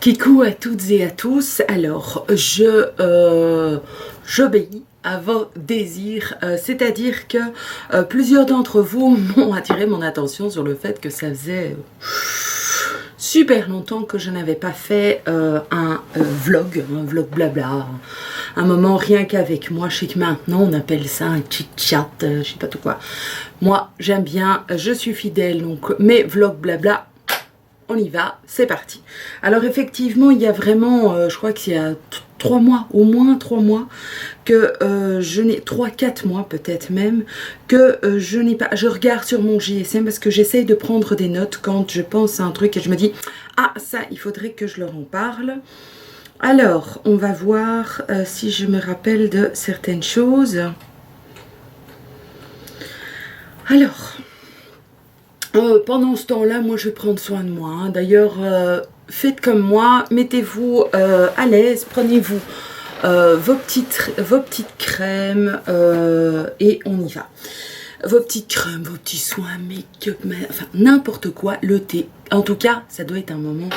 Kikou à toutes et à tous. Alors, j'obéis à vos désirs, c'est-à-dire que plusieurs d'entre vous m'ont attiré mon attention sur le fait que ça faisait super longtemps que je n'avais pas fait un vlog blabla, un moment rien qu'avec moi. Je sais que maintenant on appelle ça un chit-chat, je sais pas tout quoi. Moi j'aime bien, je suis fidèle, donc mes vlogs blabla, on y va, c'est parti. Alors effectivement il y a vraiment, je crois qu'il y a 3 mois, au moins 3 mois, que je n'ai, 3-4 mois peut-être même, que je n'ai pas, je regarde sur mon GSM parce que j'essaye de prendre des notes quand je pense à un truc et je me dis, ah ça il faudrait que je leur en parle. Alors on va voir si je me rappelle de certaines choses. Alors, pendant ce temps-là, moi je vais prendre soin de moi, hein. D'ailleurs, faites comme moi, mettez-vous à l'aise, prenez-vous vos petites crèmes et on y va. Vos petites crèmes, vos petits soins, make-up, enfin n'importe quoi, le thé. En tout cas, ça doit être un moment.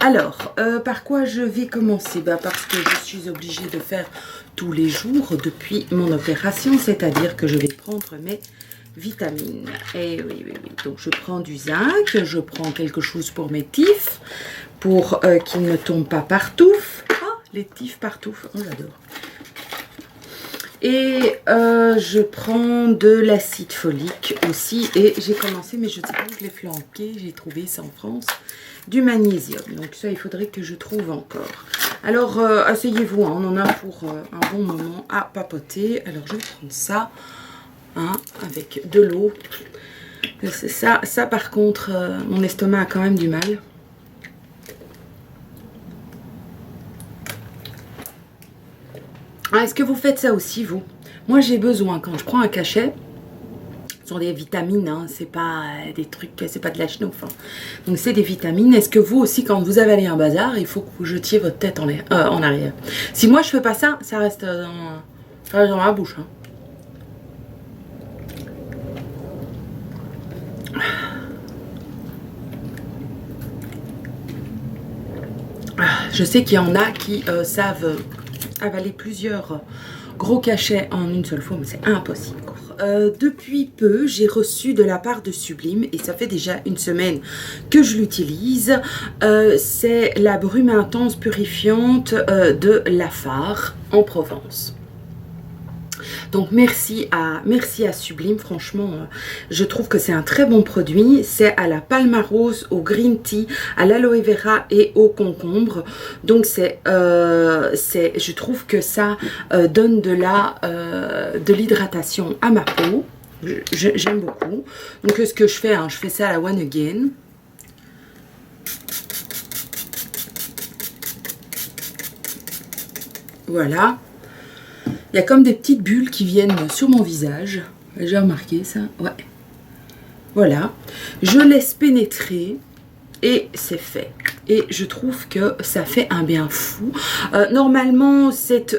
Alors, par quoi je vais commencer? Parce que je suis obligée de faire tous les jours depuis mon opération, c'est-à-dire que je vais prendre mes vitamines. Et oui. Donc je prends du zinc, je prends quelque chose pour mes tifs, pour qu'ils ne tombent pas partout. Ah, les tifs partout, oh j'adore. Et je prends de l'acide folique aussi. Et j'ai commencé, mais je ne sais pas où je l'ai flanqué, j'ai trouvé ça en France, du magnésium. Donc ça, il faudrait que je trouve encore. Alors, asseyez-vous, hein, on en a pour un bon moment à papoter. Alors, je vais prendre ça. Hein, avec de l'eau. Ça par contre, mon estomac a quand même du mal. Ah, est-ce que vous faites ça aussi, vous? Moi, j'ai besoin, quand je prends un cachet, ce sont des vitamines, hein, c'est pas des trucs, c'est pas de la chenouf. Hein. Donc, c'est des vitamines. Est-ce que vous aussi, quand vous avalez un bazar, il faut que vous jetiez votre tête en arrière? Si moi, je fais pas ça, ça reste dans ma bouche. Hein. Je sais qu'il y en a qui savent avaler plusieurs gros cachets en une seule fois, mais c'est impossible. Depuis peu, j'ai reçu de la part de Sublime, et ça fait déjà une semaine que je l'utilise, c'est la brume intense purifiante de Lafarge en Provence. Donc merci à Sublime, franchement je trouve que c'est un très bon produit. C'est à la palmarose, au green tea, à l'aloe vera et au concombre. Donc je trouve que ça donne de l'hydratation à ma peau. J'aime beaucoup. Donc ce que je fais, hein, je fais ça à la One Again. Voilà. Il y a comme des petites bulles qui viennent sur mon visage. J'ai remarqué ça. Ouais. Voilà. Je laisse pénétrer et c'est fait. Et je trouve que ça fait un bien fou. Normalement, c'est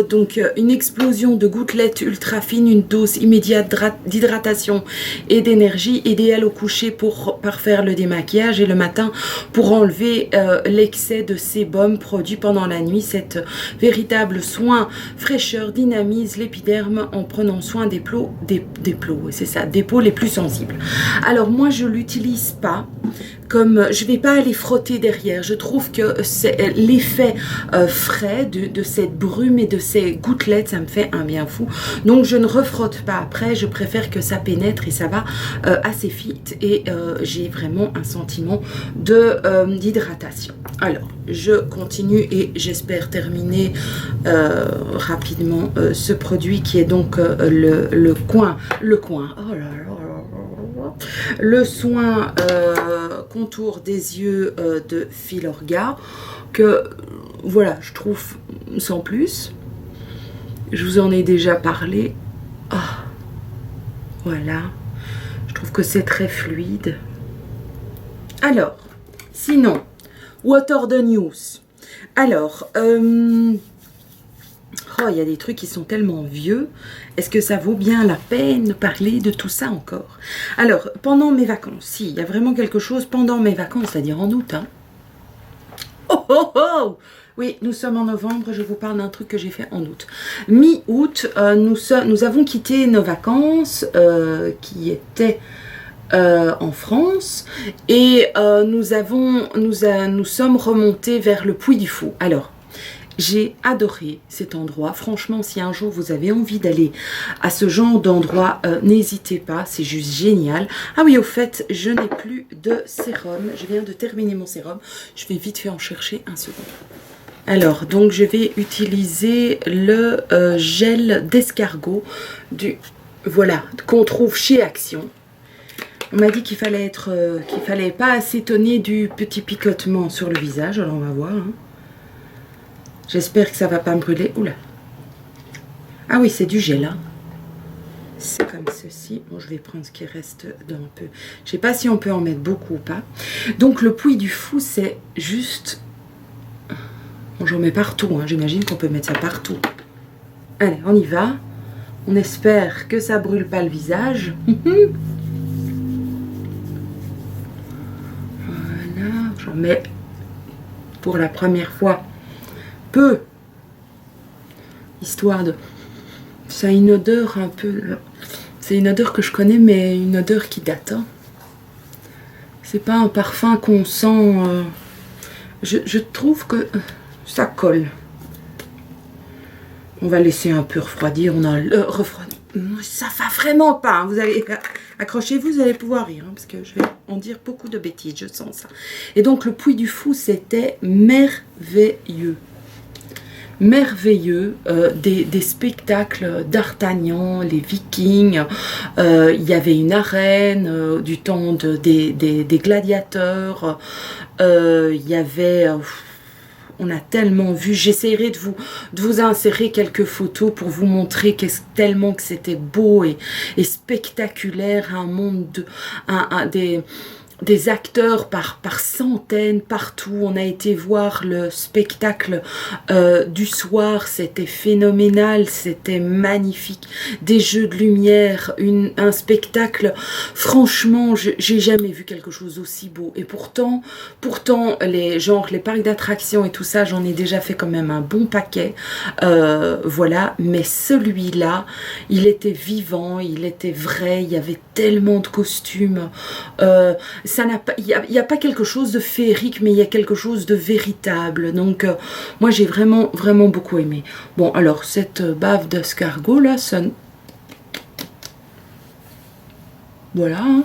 donc une explosion de gouttelettes ultra fines, une dose immédiate d'hydratation et d'énergie, idéale au coucher pour parfaire le démaquillage et le matin pour enlever l'excès de sébum produit pendant la nuit. Cet véritable soin fraîcheur dynamise l'épiderme en prenant soin des peaux les plus sensibles. Alors moi, je l'utilise pas. Comme je vais pas aller frotter derrière, je trouve que c'est l'effet frais de cette brume et de ces gouttelettes, ça me fait un bien fou. Donc je ne refrotte pas après, je préfère que ça pénètre et ça va assez vite. Et j'ai vraiment un sentiment d'hydratation. Alors, je continue et j'espère terminer rapidement ce produit qui est donc le coin. Oh là là. Le soin contour des yeux de Filorga, que voilà, je trouve sans plus. Je vous en ai déjà parlé. Oh, voilà, je trouve que c'est très fluide. Alors, sinon, what are the news? Alors, Oh, il y a des trucs qui sont tellement vieux. Est-ce que ça vaut bien la peine de parler de tout ça encore? Alors, pendant mes vacances, si, il y a vraiment quelque chose pendant mes vacances, c'est-à-dire en août. Hein. Oh, oh, oh! Oui, nous sommes en novembre, je vous parle d'un truc que j'ai fait en août. Mi-août, nous avons quitté nos vacances qui étaient en France et nous sommes remontés vers le Puy du Fou. Alors, j'ai adoré cet endroit. Franchement, si un jour vous avez envie d'aller à ce genre d'endroit, n'hésitez pas, c'est juste génial. Ah oui, au fait, je n'ai plus de sérum. Je viens de terminer mon sérum. Je vais vite fait en chercher un second. Alors, donc je vais utiliser le gel d'escargot voilà, qu'on trouve chez Action. On m'a dit qu'il fallait pas s'étonner du petit picotement sur le visage. Alors on va voir. Hein. J'espère que ça va pas me brûler. Oula. Ah oui, c'est du gel. Hein. C'est comme ceci. Bon, je vais prendre ce qui reste d'un peu. Je sais pas si on peut en mettre beaucoup ou pas. Donc le Puy du Fou, c'est juste... Bon, j'en mets partout. Hein. J'imagine qu'on peut mettre ça partout. Allez, on y va. On espère que ça brûle pas le visage. Voilà. J'en mets pour la première fois peu, histoire de... Ça a une odeur un peu... C'est une odeur que je connais, mais une odeur qui date. Hein. C'est pas un parfum qu'on sent... Je trouve que ça colle. On va laisser un peu refroidir. On a le refroidi. Ça va vraiment pas. Hein. Vous allez... Accrochez-vous, vous allez pouvoir rire. Hein, parce que je vais en dire beaucoup de bêtises, je sens ça. Et donc, le Puy du Fou, c'était merveilleux. Merveilleux, des spectacles d'Artagnan, les Vikings, il y avait une arène du temps des gladiateurs, il y avait... on a tellement vu, j'essaierai de vous insérer quelques photos pour vous montrer tellement que c'était beau et spectaculaire, un monde des acteurs par centaines partout. On a été voir le spectacle du soir, c'était phénoménal, c'était magnifique, des jeux de lumière, un spectacle, franchement j'ai jamais vu quelque chose d'aussi beau. Et pourtant les parcs d'attractions et tout ça, j'en ai déjà fait quand même un bon paquet, voilà, mais celui-là, il était vivant, il était vrai, il y avait tellement de costumes, il n'y a pas quelque chose de féerique, mais il y a quelque chose de véritable. Donc, moi, j'ai vraiment, vraiment beaucoup aimé. Bon, alors, cette bave d'escargot, là, ça... Voilà, hein.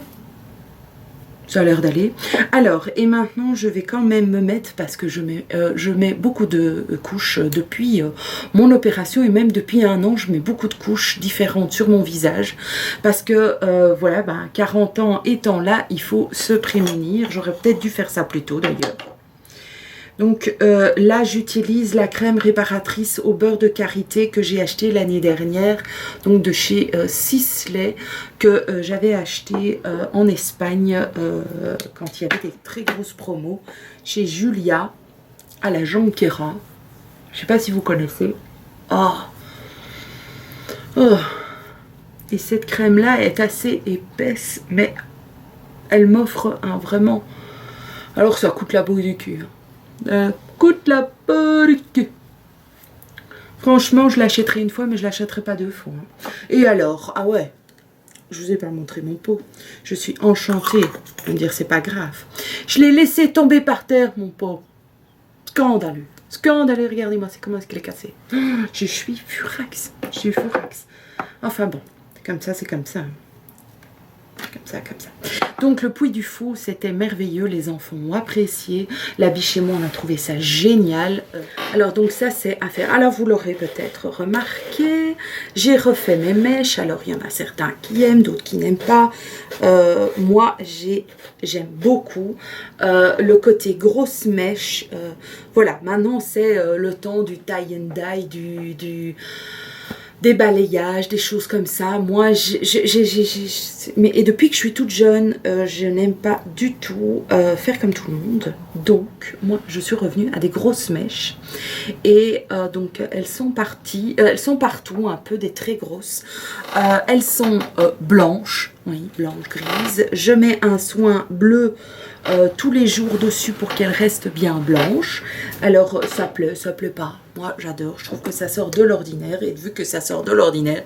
Ça a l'air d'aller. Alors, et maintenant, je vais quand même me mettre, parce que je mets beaucoup de couches depuis mon opération, et même depuis 1 an, je mets beaucoup de couches différentes sur mon visage, parce que, voilà, 40 ans étant là, il faut se prémunir. J'aurais peut-être dû faire ça plus tôt, d'ailleurs. Donc là, j'utilise la crème réparatrice au beurre de karité que j'ai acheté l'année dernière, donc de chez Sisley, que j'avais acheté en Espagne quand il y avait des très grosses promos, chez Julia, à la Jonquera. Je ne sais pas si vous connaissez. Oh. Oh. Et cette crème-là est assez épaisse, mais elle m'offre un vraiment... Alors ça coûte la boue du cul, hein. Coûte la porque. Franchement, je l'achèterai une fois, mais je l'achèterai pas 2 fois. Hein. Et alors, ah ouais, je vous ai pas montré mon pot. Je suis enchantée. Je veux dire, c'est pas grave. Je l'ai laissé tomber par terre, mon pot. Scandaleux. Scandaleux, regardez-moi, c'est comment est-ce qu'il est cassé. Je suis furax. Je suis furax. Enfin bon, comme ça, c'est comme ça. Comme ça, comme ça. Donc le Puy du Fou, c'était merveilleux, les enfants ont apprécié. La biche et moi, on a trouvé ça génial. Alors donc ça, c'est à faire. Alors vous l'aurez peut-être remarqué, j'ai refait mes mèches. Alors il y en a certains qui aiment, d'autres qui n'aiment pas. Moi, j'aime beaucoup le côté grosse mèche. Voilà, maintenant c'est le temps du tie and dye, des balayages, des choses comme ça. Moi, et depuis que je suis toute jeune, je n'aime pas du tout faire comme tout le monde. Donc, moi, je suis revenue à des grosses mèches. Et donc, elles sont partout, un peu des très grosses. Elles sont blanches, oui, blanches, grises. Je mets un soin bleu tous les jours dessus pour qu'elle reste bien blanche. Alors ça plaît pas, moi j'adore, je trouve que ça sort de l'ordinaire et vu que ça sort de l'ordinaire,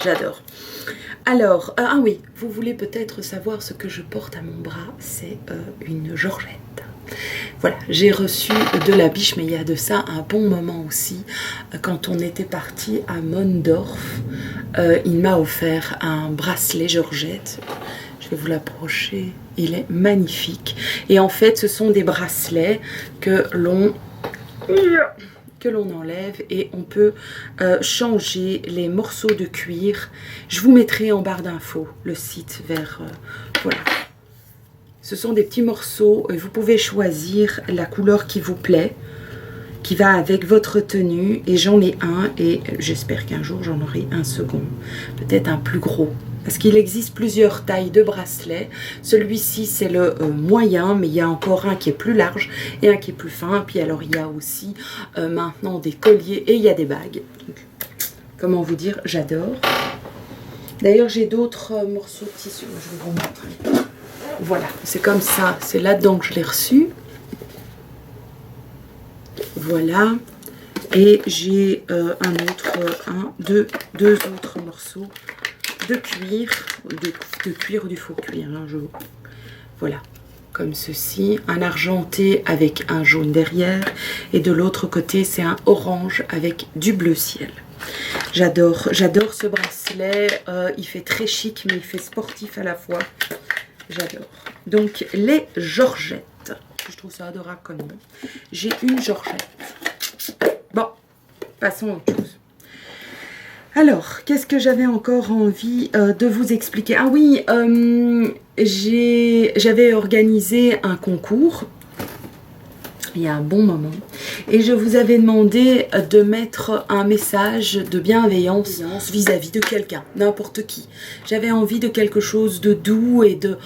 j'adore. Alors, ah oui, vous voulez peut-être savoir ce que je porte à mon bras, c'est une Georgette. Voilà, j'ai reçu de la biche, mais il y a de ça un bon moment aussi, quand on était parti à Mondorf, il m'a offert un bracelet Georgette. Je vais vous l'approcher, il est magnifique. Et en fait, ce sont des bracelets que l'on enlève et on peut changer les morceaux de cuir. Je vous mettrai en barre d'infos le site vers... voilà. Ce sont des petits morceaux et vous pouvez choisir la couleur qui vous plaît, qui va avec votre tenue. Et j'en ai un et j'espère qu'un jour j'en aurai un second, peut-être un plus gros. Parce qu'il existe plusieurs tailles de bracelets. Celui-ci, c'est le moyen, mais il y a encore un qui est plus large et un qui est plus fin. Puis alors, il y a aussi maintenant des colliers et il y a des bagues. Donc, comment vous dire, j'adore. D'ailleurs, j'ai d'autres morceaux de tissu. Je vais vous montrer. Voilà, c'est comme ça. C'est là-dedans que je l'ai reçu. Voilà. Et j'ai deux autres morceaux de cuir, de cuir ou du faux cuir, hein, voilà, comme ceci, un argenté avec un jaune derrière, et de l'autre côté c'est un orange avec du bleu ciel. J'adore ce bracelet, il fait très chic mais il fait sportif à la fois, j'adore. Donc les Georgettes, je trouve ça adorable comme nom. J'ai une Georgette. Bon, passons à autre chose. Alors, qu'est-ce que j'avais encore envie de vous expliquer? Ah oui, j'avais organisé un concours il y a un bon moment et je vous avais demandé de mettre un message de bienveillance vis-à-vis de quelqu'un, n'importe qui. J'avais envie de quelque chose de doux et de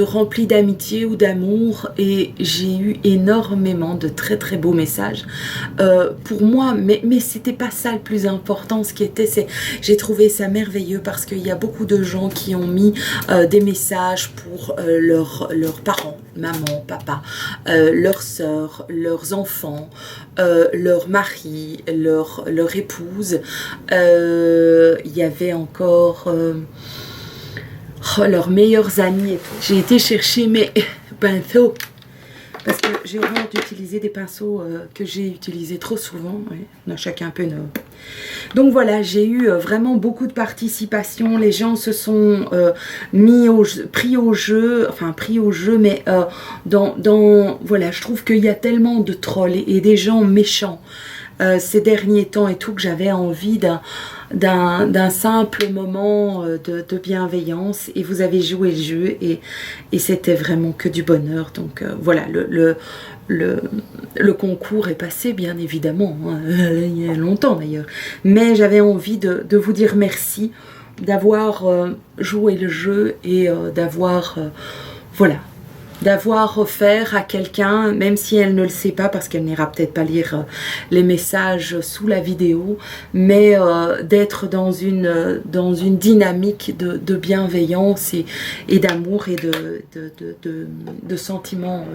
rempli d'amitié ou d'amour et j'ai eu énormément de très très beaux messages pour moi, mais c'était pas ça le plus important. Ce qui était, c'est j'ai trouvé ça merveilleux parce qu'il y a beaucoup de gens qui ont mis des messages pour leurs parents, maman, papa, leurs sœurs, leurs enfants, leur mari, leur épouse. Il y avait encore leurs meilleurs amis. J'ai été chercher mes pinceaux parce que j'ai honte d'utiliser des pinceaux que j'ai utilisés trop souvent. Ouais, on a chacun un peu nos... Donc voilà, j'ai eu vraiment beaucoup de participation. Les gens se sont pris au jeu, mais voilà, je trouve qu'il y a tellement de trolls et des gens méchants ces derniers temps et tout, que j'avais envie d'un simple moment de bienveillance, et vous avez joué le jeu et c'était vraiment que du bonheur. Donc voilà, le concours est passé, bien évidemment, hein, il y a longtemps d'ailleurs, mais j'avais envie de vous dire merci d'avoir joué le jeu et d'avoir voilà, d'avoir offert à quelqu'un, même si elle ne le sait pas parce qu'elle n'ira peut-être pas lire les messages sous la vidéo, mais d'être dans une dynamique de bienveillance et d'amour et de sentiments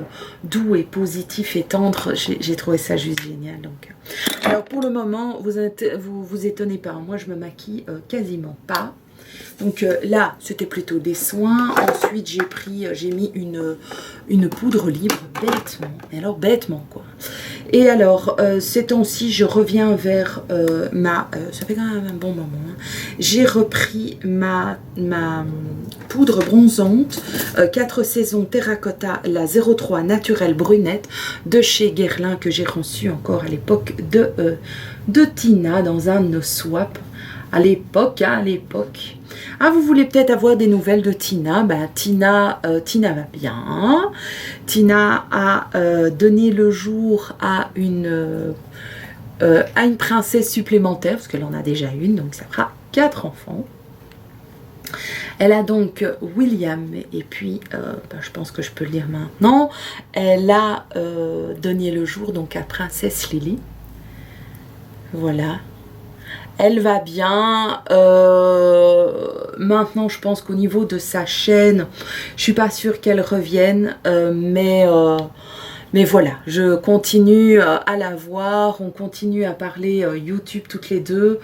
doux et positifs et tendres. J'ai trouvé ça juste génial. Donc, alors pour le moment, vous étonnez pas, moi je me maquille quasiment pas. Donc là, c'était plutôt des soins. Ensuite, j'ai mis une poudre libre, bêtement. Et alors, bêtement, quoi. Et alors, ces temps-ci, je reviens vers ça fait quand même un bon moment. Hein. J'ai repris ma poudre bronzante 4 saisons terracotta, la 03 naturelle brunette de chez Guerlain, que j'ai reçue encore à l'époque de Tina dans un de nos swaps. À l'époque. Ah, vous voulez peut-être avoir des nouvelles de Tina? Ben, Tina va bien. Tina a donné le jour à une à une princesse supplémentaire, parce qu'elle en a déjà une, donc ça fera 4 enfants. Elle a donc William, et puis, je pense que je peux le dire maintenant, elle a donné le jour donc à Princesse Lily. Voilà. Elle va bien. Maintenant, je pense qu'au niveau de sa chaîne, je suis pas sûre qu'elle revienne, mais voilà, je continue à la voir. On continue à parler YouTube toutes les deux.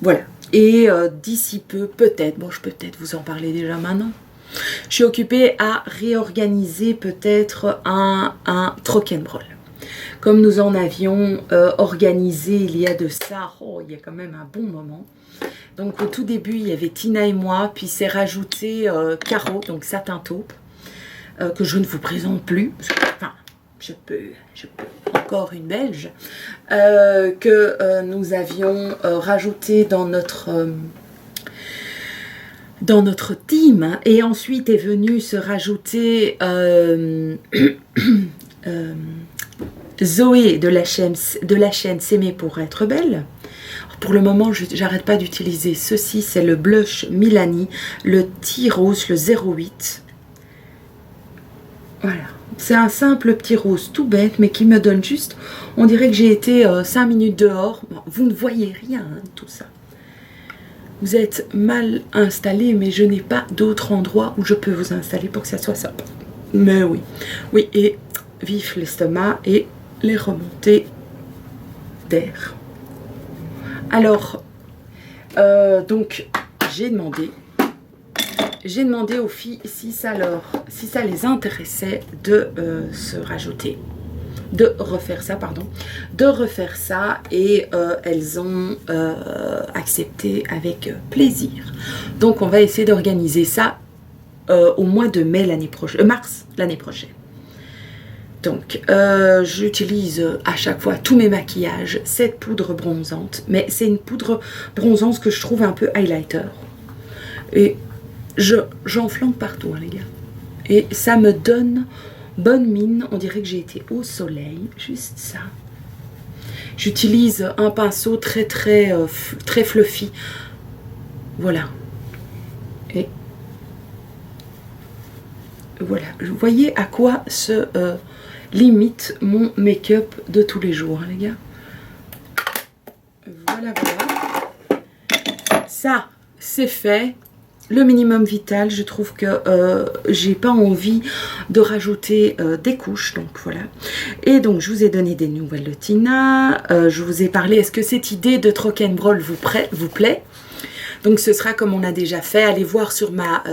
Voilà. Et d'ici peu, peut-être, bon, je peux peut-être vous en parler déjà maintenant. Je suis occupée à réorganiser peut-être un Trock'n'Roll. Comme nous en avions organisé il y a de ça, il y a quand même un bon moment. Donc au tout début, il y avait Tina et moi, puis c'est rajouté Caro, donc satin taupe, que je ne vous présente plus. Enfin, je peux, encore une Belge, que nous avions rajouté dans notre team. Et ensuite est venu se rajouter Zoé de la chaîne S'aimer pour être belle. Pour le moment, j'arrête pas d'utiliser ceci. C'est le blush Milani, le Tea Rose, le 08. Voilà. C'est un simple petit rose tout bête, mais qui me donne juste... On dirait que j'ai été 5 minutes dehors. Bon, vous ne voyez rien de tout ça. Vous êtes mal installé, mais je n'ai pas d'autre endroit où je peux vous installer pour que ça soit sympa. Mais oui. Oui, et vif l'estomac et les remontées d'air. Alors, donc, j'ai demandé aux filles si ça les intéressait de refaire ça, et elles ont accepté avec plaisir. Donc, on va essayer d'organiser ça au mois de mai mars l'année prochaine. Donc, j'utilise à chaque fois tous mes maquillages, cette poudre bronzante. Mais c'est une poudre bronzante que je trouve un peu highlighter. Et j'en flanque partout, hein, les gars. Et ça me donne bonne mine. On dirait que j'ai été au soleil. Juste ça. J'utilise un pinceau très fluffy. Voilà. Et voilà. Vous voyez à quoi se... limite mon make-up de tous les jours, hein, les gars. Voilà. Ça, c'est fait. Le minimum vital, je trouve que j'ai pas envie de rajouter des couches, donc voilà. Et donc, je vous ai donné des nouvelles de Tina. Je vous ai parlé, est-ce que cette idée de Trock'n'Roll vous plaît? Donc, ce sera comme on a déjà fait. Allez voir sur ma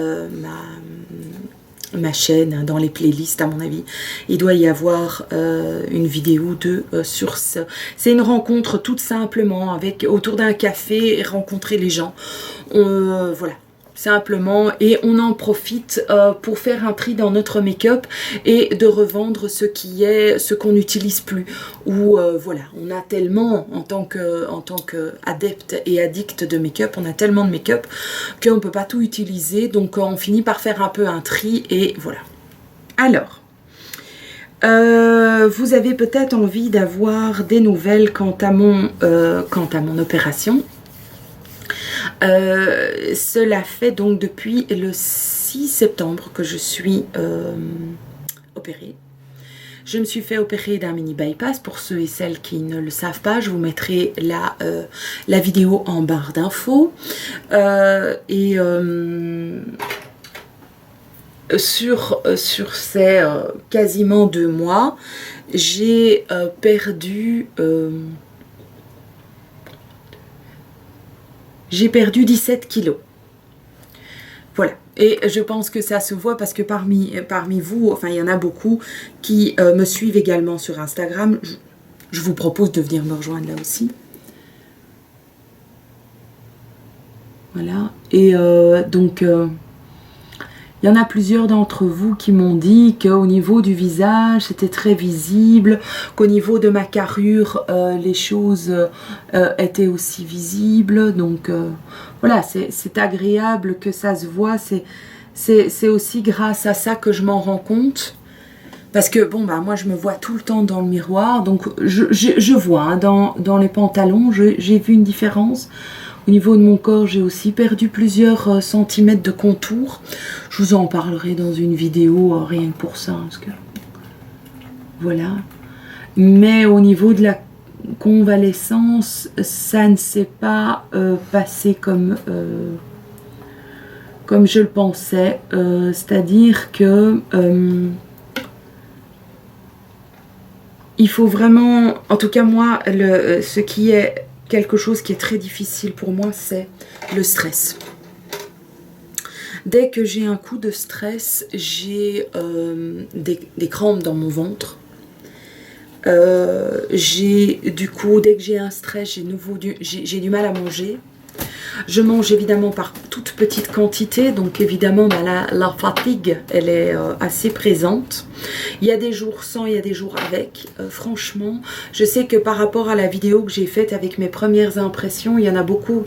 chaîne, dans les playlists, à mon avis, il doit y avoir une vidéo sur ce. C'est une rencontre toute simplement autour d'un café et rencontrer les gens. Voilà, simplement, et on en profite pour faire un tri dans notre make-up et de revendre ce qu'on n'utilise plus. Ou voilà, on a tellement, en tant qu'adepte et addict de make-up, on a tellement de make-up qu'on ne peut pas tout utiliser, donc on finit par faire un peu un tri, et voilà. Alors, vous avez peut-être envie d'avoir des nouvelles quant à mon opération. Cela fait donc depuis le 6 septembre que je suis opérée. Je me suis fait opérer d'un mini bypass. Pour ceux et celles qui ne le savent pas, je vous mettrai la vidéo en barre d'infos. Sur ces quasiment 2 mois, j'ai perdu 17 kilos. Voilà. Et je pense que ça se voit parce que parmi vous, enfin il y en a beaucoup qui me suivent également sur Instagram. Je vous propose de venir me rejoindre là aussi. Voilà. Et donc, il y en a plusieurs d'entre vous qui m'ont dit qu'au niveau du visage, c'était très visible, qu'au niveau de ma carrure, les choses étaient aussi visibles. Donc, voilà, c'est agréable que ça se voit. C'est aussi grâce à ça que je m'en rends compte. Parce que, bon, bah, moi, je me vois tout le temps dans le miroir. Donc, je vois, hein, dans les pantalons, j'ai vu une différence. Au niveau de mon corps, j'ai aussi perdu plusieurs centimètres de contour. Je vous en parlerai dans une vidéo, rien que pour ça. Hein, parce que... Voilà. Mais au niveau de la convalescence, ça ne s'est pas passé comme je le pensais. C'est-à-dire que... il faut vraiment... En tout cas, moi, ce qui est... quelque chose qui est très difficile pour moi, c'est le stress. Dès que j'ai un coup de stress, j'ai des crampes dans mon ventre. Du coup, dès que j'ai un stress, j'ai du mal à manger. Je mange évidemment par toute petite quantité, donc évidemment la fatigue, elle est assez présente. Il y a des jours sans, il y a des jours avec. Franchement, je sais que par rapport à la vidéo que j'ai faite avec mes premières impressions, il y en a beaucoup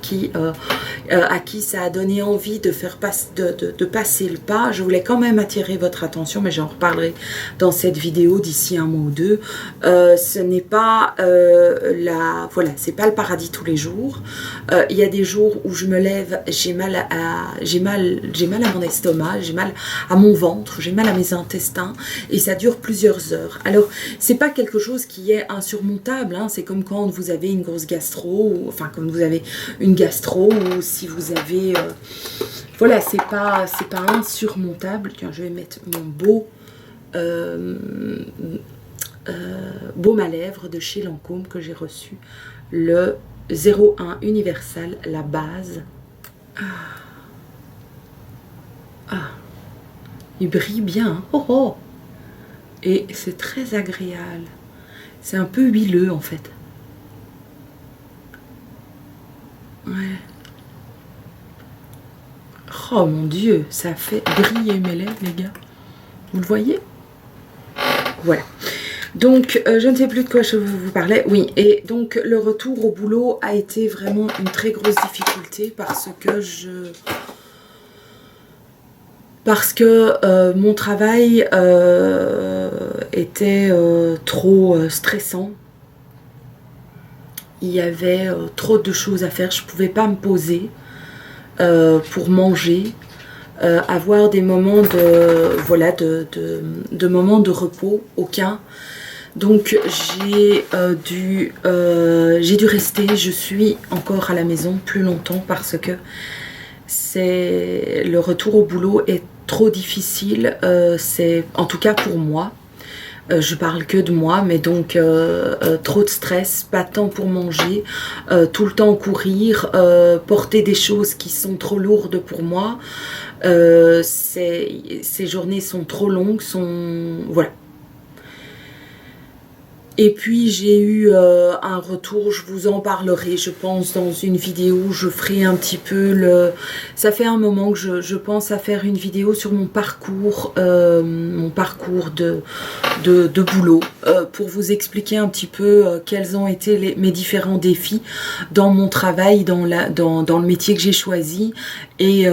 à qui ça a donné envie de faire de passer le pas. Je voulais quand même attirer votre attention, mais j'en reparlerai dans cette vidéo d'ici un mois ou deux. Ce n'est pas voilà, c'est pas le paradis tous les jours. Il y a des jours où je me lève, j'ai mal à mon estomac, j'ai mal à mon ventre, j'ai mal à mes intestins et ça dure plusieurs heures. Alors, c'est pas quelque chose qui est insurmontable, hein, c'est comme quand vous avez une grosse gastro, enfin comme vous avez une gastro ou si vous avez... voilà, c'est pas insurmontable. Tiens, je vais mettre mon baume à lèvres de chez Lancôme que j'ai reçu, le 01 Universal, la base. Il brille bien, hein. Oh, oh. Et c'est très agréable. C'est un peu huileux en fait. Ouais. Oh mon Dieu, ça fait briller mes lèvres, les gars. Vous le voyez? Voilà. Donc, je ne sais plus de quoi je vous parlais. Oui, et donc le retour au boulot a été vraiment une très grosse difficulté parce que mon travail était trop stressant. Il y avait trop de choses à faire. Je ne pouvais pas me poser pour manger. Avoir des moments de moments de repos, aucun. Donc j'ai dû rester, je suis encore à la maison plus longtemps parce que le retour au boulot est trop difficile, c'est en tout cas pour moi. Je parle que de moi, mais donc trop de stress, pas de temps pour manger, tout le temps courir, porter des choses qui sont trop lourdes pour moi. Ces journées sont trop longues, voilà. Et puis j'ai eu un retour, je vous en parlerai, je pense, dans une vidéo. Je ferai un petit peu ça fait un moment que je pense à faire une vidéo sur mon parcours de boulot, pour vous expliquer un petit peu quels ont été mes différents défis dans mon travail, dans le métier que j'ai choisi. Et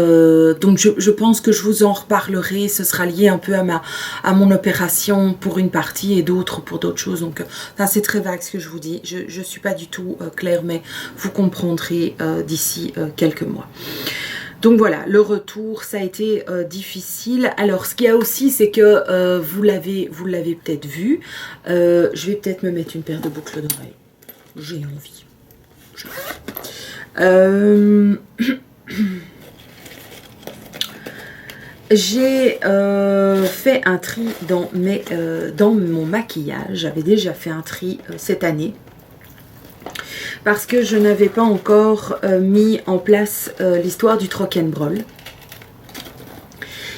donc je pense que je vous en reparlerai, ce sera lié un peu à mon opération pour une partie et d'autres pour d'autres choses. Donc c'est très vague ce que je vous dis, je ne suis pas du tout claire, mais vous comprendrez d'ici quelques mois. Donc voilà, le retour, ça a été difficile. Alors ce qu'il y a aussi, c'est que vous l'avez peut-être vu, je vais peut-être me mettre une paire de boucles d'oreilles. J'ai envie. J'ai fait un tri dans mon maquillage. J'avais déjà fait un tri cette année parce que je n'avais pas encore mis en place l'histoire du troc and roll.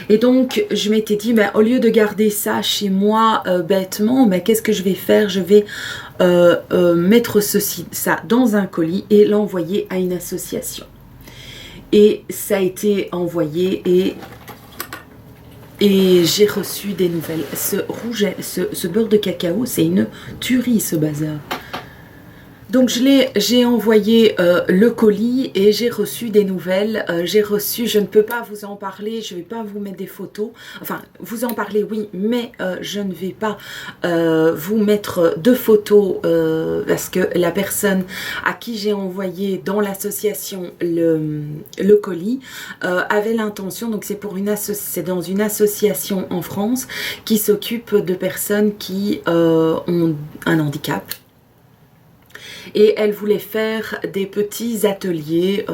Et donc je m'étais dit, au lieu de garder ça chez moi bêtement, qu'est-ce que je vais faire? Je vais mettre ça dans un colis et l'envoyer à une association. Et ça a été envoyé et j'ai reçu des nouvelles. Ce beurre de cacao, c'est une tuerie, ce bazar. Donc j'ai envoyé le colis et j'ai reçu des nouvelles. J'ai reçu, je ne peux pas vous en parler, je ne vais pas vous mettre des photos. Enfin, vous en parler, oui, mais je ne vais pas vous mettre de photos parce que la personne à qui j'ai envoyé dans l'association le colis avait l'intention, donc c'est dans une association en France qui s'occupe de personnes qui ont un handicap. Et elle voulait faire des petits ateliers,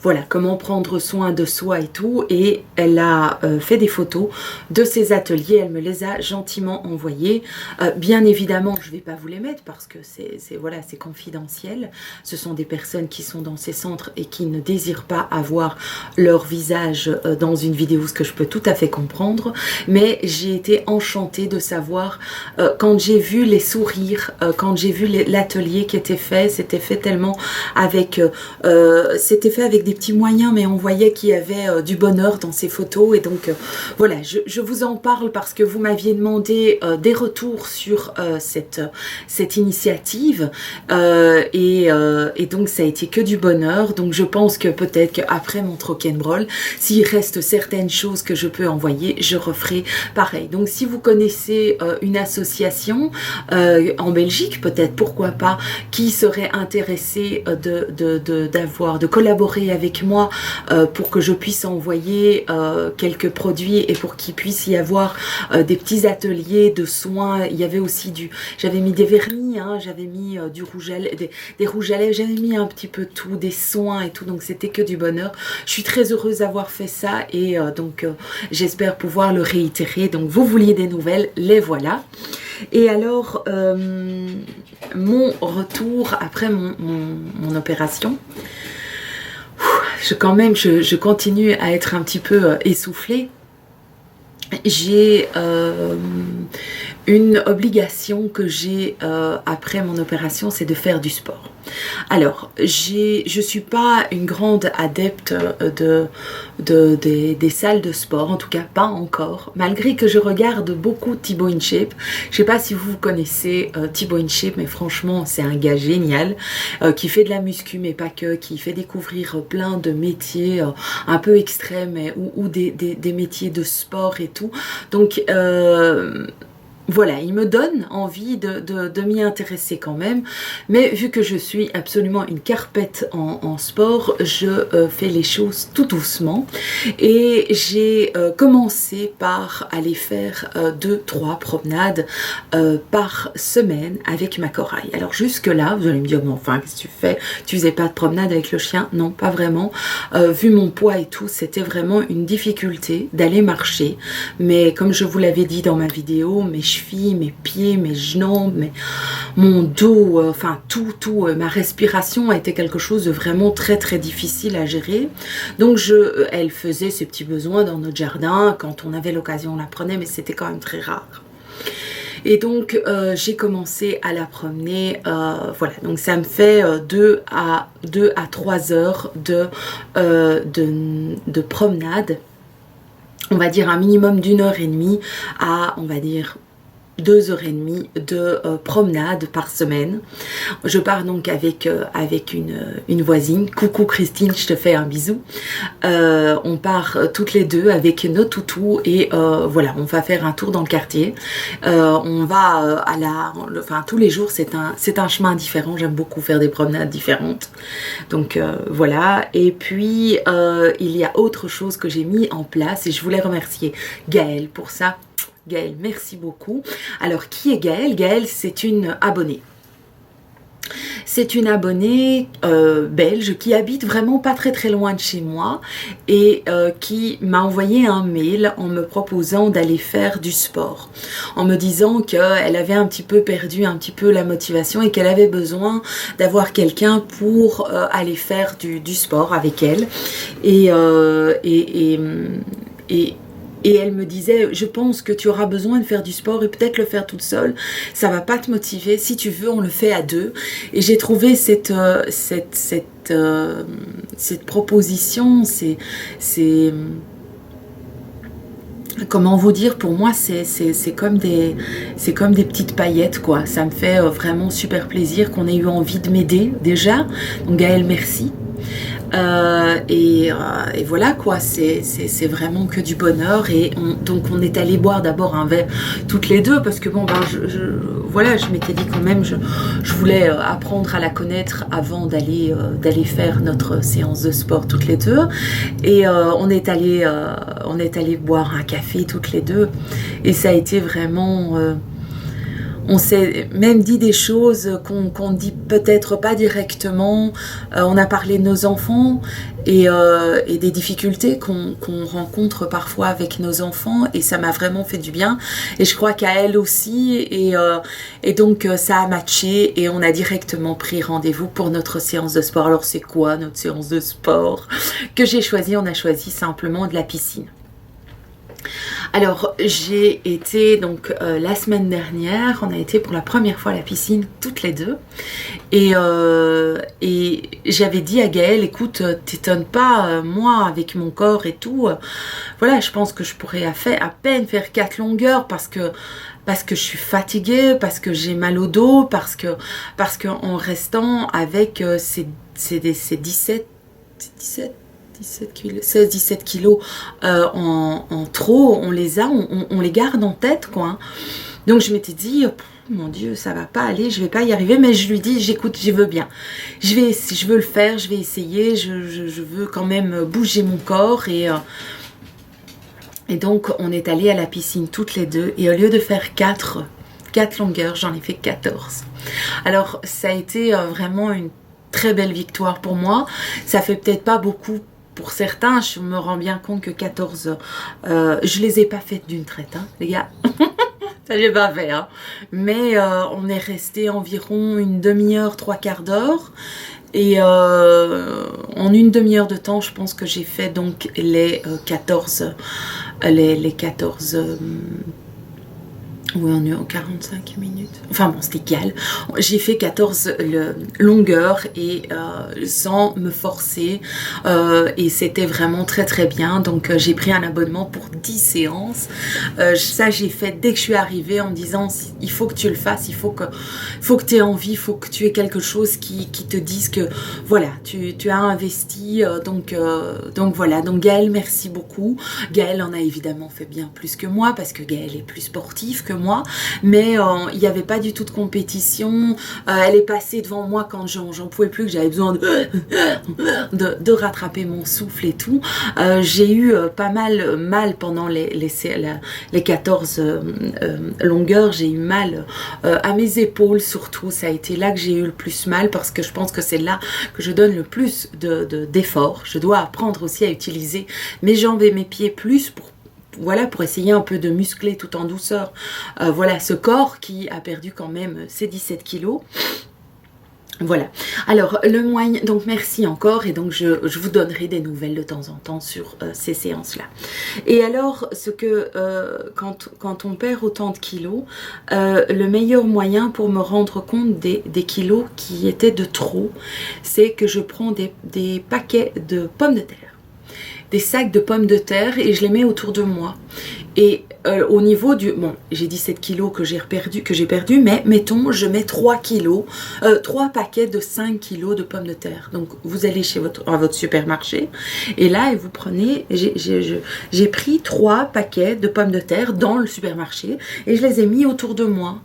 voilà, comment prendre soin de soi et tout. Et elle a fait des photos de ces ateliers, elle me les a gentiment envoyées. Bien évidemment, je ne vais pas vous les mettre parce que voilà, c'est confidentiel. Ce sont des personnes qui sont dans ces centres et qui ne désirent pas avoir leur visage dans une vidéo, ce que je peux tout à fait comprendre. Mais j'ai été enchantée de savoir, quand j'ai vu les sourires, quand j'ai vu l'atelier qui était fait, c'était fait tellement avec c'était fait avec des petits moyens, mais on voyait qu'il y avait du bonheur dans ces photos. Et donc voilà, je vous en parle parce que vous m'aviez demandé des retours sur cette initiative et donc ça a été que du bonheur. Donc je pense que peut-être qu'après mon Trock'n'Roll, s'il reste certaines choses que je peux envoyer, je referai pareil. Donc si vous connaissez une association en Belgique, peut-être, pourquoi pas, qui serait intéressé de collaborer avec moi pour que je puisse envoyer quelques produits et pour qu'il puisse y avoir des petits ateliers de soins. Il y avait aussi j'avais mis des vernis, hein, j'avais mis du rouge à lèvres, des rouges à lèvres, j'avais mis un petit peu tout, des soins et tout, donc c'était que du bonheur. Je suis très heureuse d'avoir fait ça et donc j'espère pouvoir le réitérer. Donc vous vouliez des nouvelles, les voilà. Et alors, mon retour après mon opération, je continue à être un petit peu essoufflée. J'ai une obligation que j'ai après mon opération, c'est de faire du sport. Alors, je suis pas une grande adepte des salles de sport, en tout cas pas encore, malgré que je regarde beaucoup Thibaut InShape. Je sais pas si vous connaissez Thibaut InShape, mais franchement, c'est un gars génial qui fait de la muscu, mais pas que, qui fait découvrir plein de métiers un peu extrêmes ou des métiers de sport et tout. Donc, voilà, il me donne envie de m'y intéresser quand même, mais vu que je suis absolument une carpette en sport, je fais les choses tout doucement et j'ai commencé par aller faire 2-3 promenades par semaine avec ma Corail. Alors jusque là, vous allez me dire, bon, enfin, qu'est-ce que tu fais? Tu faisais pas de promenade avec le chien? Non, pas vraiment. Vu mon poids et tout, c'était vraiment une difficulté d'aller marcher, mais comme je vous l'avais dit dans ma vidéo, mes chevilles, mes pieds, mes jambes, mon dos, enfin tout, ma respiration a été quelque chose de vraiment très très difficile à gérer. Donc elle faisait ses petits besoins dans notre jardin, quand on avait l'occasion on la prenait, mais c'était quand même très rare. Et donc j'ai commencé à la promener, voilà, donc ça me fait 2 à 3 heures de promenade. On va dire un minimum d'1h30 à, on va dire, 2h30 de promenade par semaine. Je pars donc avec une voisine. Coucou Christine, je te fais un bisou. On part toutes les deux avec nos toutous et voilà, on va faire un tour dans le quartier. On va enfin tous les jours, c'est un chemin différent. J'aime beaucoup faire des promenades différentes. Donc voilà. Et puis il y a autre chose que j'ai mis en place et je voulais remercier Gaëlle pour ça. Gaëlle, merci beaucoup. Alors, qui est Gaëlle? Gaëlle, c'est une abonnée. C'est une abonnée belge qui habite vraiment pas très très loin de chez moi et qui m'a envoyé un mail en me proposant d'aller faire du sport, en me disant qu'elle avait un petit peu perdu la motivation et qu'elle avait besoin d'avoir quelqu'un pour aller faire du sport avec elle. Et elle me disait, je pense que tu auras besoin de faire du sport et peut-être le faire toute seule, ça va pas te motiver, si tu veux on le fait à deux. Et j'ai trouvé cette proposition, comment vous dire, pour moi c'est comme des petites paillettes quoi. Ça me fait vraiment super plaisir qu'on ait eu envie de m'aider déjà. Donc Gaëlle, merci. Et voilà quoi, c'est vraiment que du bonheur. Et donc on est allé boire d'abord un verre toutes les deux parce que bon ben voilà, je m'étais dit quand même je voulais apprendre à la connaître avant d'aller faire notre séance de sport toutes les deux. Et on est allé boire un café toutes les deux et ça a été vraiment on s'est même dit des choses qu'on dit peut-être pas directement. On a parlé de nos enfants et des difficultés qu'on rencontre parfois avec nos enfants. Et ça m'a vraiment fait du bien. Et je crois qu'à elle aussi. Et donc ça a matché et on a directement pris rendez-vous pour notre séance de sport. Alors c'est quoi notre séance de sport que j'ai choisi? On a choisi simplement de la piscine. Alors j'ai été donc la semaine dernière, on a été pour la première fois à la piscine toutes les deux et j'avais dit à Gaëlle, écoute, t'étonnes pas, moi avec mon corps et tout, voilà, je pense que je pourrais à peine faire 4 longueurs parce que je suis fatiguée, parce que j'ai mal au dos, parce que en restant avec ces 16-17 kilos en trop, on les garde en tête quoi. Hein. Donc je m'étais dit, mon Dieu, ça va pas aller, je vais pas y arriver, mais je lui dis, j'écoute, je veux bien, je veux le faire, je vais essayer, je veux quand même bouger mon corps et donc on est allé à la piscine toutes les deux et au lieu de faire 4 longueurs, j'en ai fait 14. Alors ça a été vraiment une très belle victoire pour moi. Ça fait peut-être pas beaucoup pour certains, je me rends bien compte que 14, je les ai pas faites d'une traite, hein, les gars. Ça j'ai pas fait, hein. Mais on est resté environ une demi-heure, 3/4 d'heure. Et en une demi-heure de temps, je pense que j'ai fait donc les 14 oui, on est en 45 minutes. Enfin bon, c'est égal. J'ai fait 14 longueurs et sans me forcer. Et c'était vraiment très très bien. Donc j'ai pris un abonnement pour 10 séances. Ça, j'ai fait dès que je suis arrivée en me disant il faut que tu le fasses, il faut que tu aies envie, il faut que tu aies quelque chose qui te dise que voilà, tu as investi. Donc voilà. Donc Gaëlle, merci beaucoup. Gaëlle en a évidemment fait bien plus que moi parce que Gaëlle est plus sportive que moi, mais il n'y avait pas du tout de compétition. Elle est passée devant moi quand j'en pouvais plus, que j'avais besoin de rattraper mon souffle et tout. J'ai eu pas mal pendant les 14 longueurs. J'ai eu mal à mes épaules surtout. Ça a été là que j'ai eu le plus mal parce que je pense que c'est là que je donne le plus d'efforts. Je dois apprendre aussi à utiliser mes jambes et mes pieds plus pour essayer un peu de muscler tout en douceur. Voilà, ce corps qui a perdu quand même ses 17 kilos. Voilà. Alors, le moyen... Donc, merci encore. Et donc, je vous donnerai des nouvelles de temps en temps sur ces séances-là. Et alors, quand on perd autant de kilos, le meilleur moyen pour me rendre compte des kilos qui étaient de trop, c'est que je prends des paquets de pommes de terre. Des sacs de pommes de terre et je les mets autour de moi. Et au niveau du... Bon, j'ai 17 kilos que j'ai perdu, mais mettons, je mets 3 kilos, 3 paquets de 5 kilos de pommes de terre. Donc, vous allez à votre supermarché et là, vous prenez... J'ai pris 3 paquets de pommes de terre dans le supermarché et je les ai mis autour de moi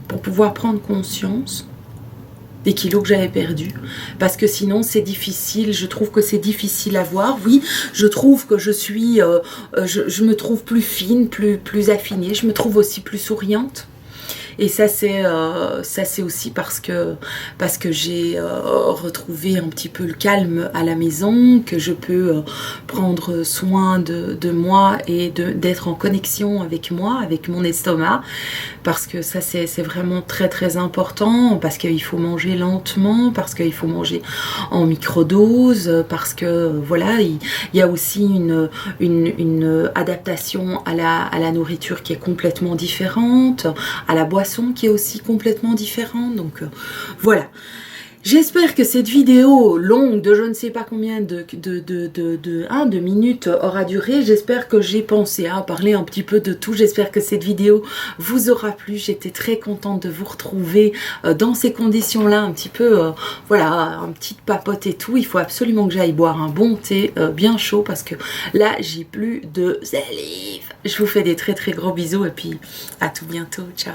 pour pouvoir prendre conscience des kilos que j'avais perdus, parce que sinon c'est difficile, je trouve que c'est difficile à voir. Oui, je trouve que je me trouve plus fine, plus affinée, je me trouve aussi plus souriante. Et ça c'est aussi parce que j'ai retrouvé un petit peu le calme à la maison, que je peux prendre soin de moi et d'être en connexion avec moi, avec mon estomac, parce que ça c'est vraiment très très important, parce qu'il faut manger lentement, parce qu'il faut manger en microdose, parce que voilà, il y a aussi une adaptation à la nourriture qui est complètement différente, à la boisson qui est aussi complètement différente. Donc voilà, J'espère que cette vidéo longue de je ne sais pas combien de minutes aura duré. J'espère que j'ai pensé à parler un petit peu de tout. J'espère que cette vidéo vous aura plu. J'étais très contente de vous retrouver dans ces conditions-là, un petit peu, voilà, un petit papote et tout. Il faut absolument que j'aille boire un bon thé bien chaud parce que là, j'ai plus de salive. Je vous fais des très très gros bisous et puis à tout bientôt. Ciao.